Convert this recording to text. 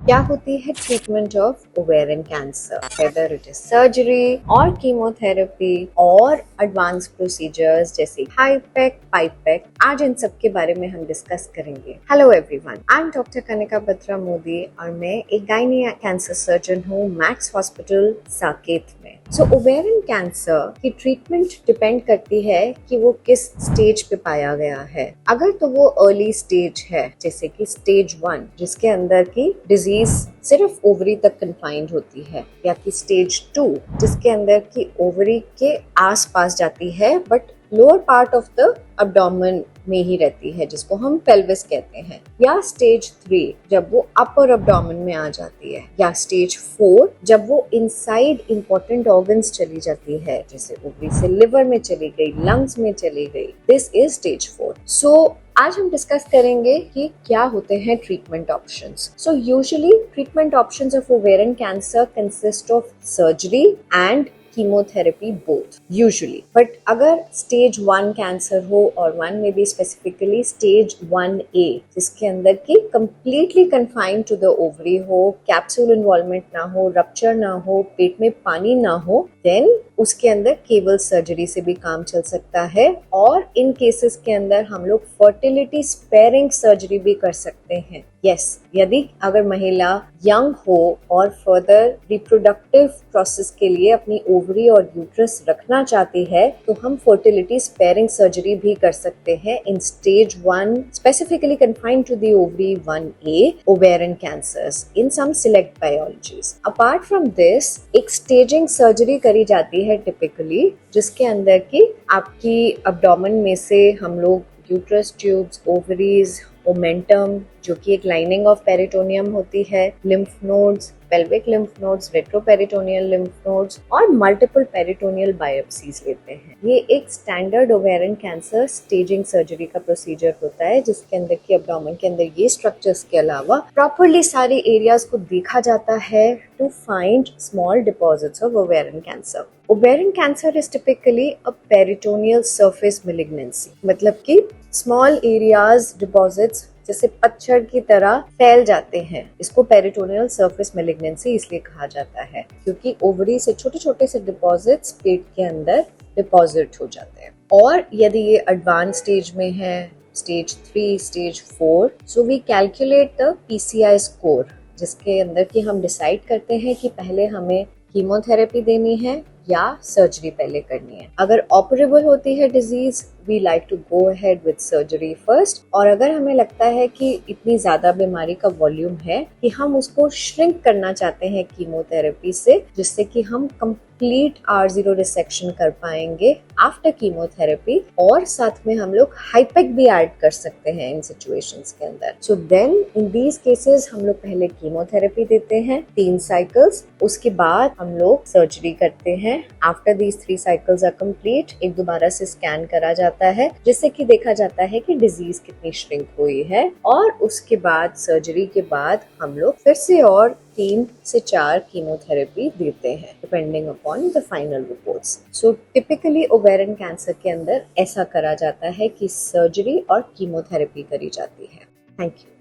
क्या होती है treatment of ovarian cancer, whether it is surgery और कीमोथेरेपी और एडवांस प्रोसीजर्स जैसे हाईपेक, पाइपेक, आज इन सब के बारे में हम डिस्कस करेंगे। Hello everyone, I am doctor Kanika Batra Modi और मैं एक गायनी कैंसर सर्जन हूँ मैक्स हॉस्पिटल साकेत में। सो ओवेरियन कैंसर की ट्रीटमेंट डिपेंड करती है कि वो किस स्टेज पे पाया गया है। अगर तो वो अर्ली स्टेज है, जैसे कि स्टेज 1 जिसके अंदर की डिजीज सिर्फ ओवरी तक कन्फाइंड होती है, या कि स्टेज 2 जिसके अंदर की ओवरी के आसपास जाती है but lower part of the abdomen में ही रहती है, जिसको हम पेल्विस कहते हैं, या स्टेज 3 जब वो अपर अब्डोमेन में आ जाती है, या स्टेज 4 जब वो इनसाइड इंपॉर्टेंट ऑर्गन्स चली जाती है, जैसे ओवरी से लिवर में चली गई, लंग्स में चली गई। This is stage 4। सो आज हम डिस्कस करेंगे कि क्या होते हैं treatment options. So usually treatment options of ovarian cancer consist of surgery and chemotherapy both usually. But अगर स्टेज 1 कैंसर हो और 1 में भी स्पेसिफिकली स्टेज 1A जिसके अंदर की completely confined to the ovary हो, कैप्सूल इन्वॉल्वमेंट ना हो, रप्चर ना हो, पेट में पानी ना हो, देन उसके अंदर केवल सर्जरी से भी काम चल सकता है। और इन केसेस के अंदर हम लोग फर्टिलिटी स्पेयरिंग सर्जरी भी कर सकते हैं। यस, यदि अगर महिला यंग हो और फर्दर रिप्रोडक्टिव प्रोसेस के लिए अपनी ओवरी और यूट्रस रखना चाहती है तो हम फर्टिलिटी स्पेयरिंग सर्जरी भी कर सकते हैं in stage 1 specifically confined to the ovary 1A ovarian cancers in some select biologies. Apart from this एक स्टेजिंग सर्जरी करी जाती है टिपिकली, जिसके अंदर की आपकी अब्डोमेन में से हम लोग यूट्रस ट्यूब्स, ओवरीज, ओमेंटम जो कि एक लाइनिंग ऑफ पेरिटोनियम होती है, lymph nodes, pelvic lymph nodes, retroperitoneal lymph nodes और मल्टीपल पेरिटोनियल बायोप्सीज लेते हैं। ये एक standard ovarian cancer staging surgery का प्रोसीजर होता है, जिसके अंदर की अब्डोमेन के अंदर ये स्ट्रक्चर्स के अलावा प्रॉपर्ली सारे एरियाज को देखा जाता है to find small deposits of ovarian cancer. Ovarian cancer is typically a peritoneal surface malignancy, मतलब कि स्मॉल एरियाज डिपॉजिट्स जैसे पतझड़ की तरह फैल जाते हैं। इसको पेरिटोनियल सरफेस मैलिग्नेंसी इसलिए कहा जाता है क्योंकि ओवरी से छोटे छोटे से डिपॉजिट्स पेट के अंदर डिपॉजिट हो जाते हैं। और यदि ये एडवांस स्टेज में है, stage 3, stage 4, so we calculate the PCI score, जिसके अंदर कि हम डिसाइड करते हैं कि पहले हमें कीमोथेरेपी देनी है या सर्जरी पहले करनी है। अगर ऑपरेबल होती है disease, we like to go ahead with surgery first. और अगर हमें लगता है कि इतनी ज्यादा बीमारी का वॉल्यूम है कि हम उसको श्रिंक करना चाहते हैं कीमोथेरेपी से, जिससे कि हम कंप्लीट R0 रिसेक्शन कर पाएंगे आफ्टर कीमोथेरेपी, और साथ में हम लोग हाईपेक भी ऐड कर सकते हैं इन सिचुएशंस के अंदर। So then in these cases हम लोग पहले कीमोथेरेपी देते हैं 3 साइकिल्स, उसके बाद हम लोग सर्जरी करते हैं। After these 3 cycles are complete, एक दोबारा से स्कैन करा जाता है जिससे कि देखा जाता है कि डिजीज कितनी श्रिंक हुई है, और उसके बाद सर्जरी के बाद हम लोग फिर से और 3 से 4 कीमोथेरेपी देते हैं depending upon the final reports. So typically ovarian cancer के अंदर ऐसा करा जाता है कि सर्जरी और कीमोथेरेपी करी जाती है। Thank you.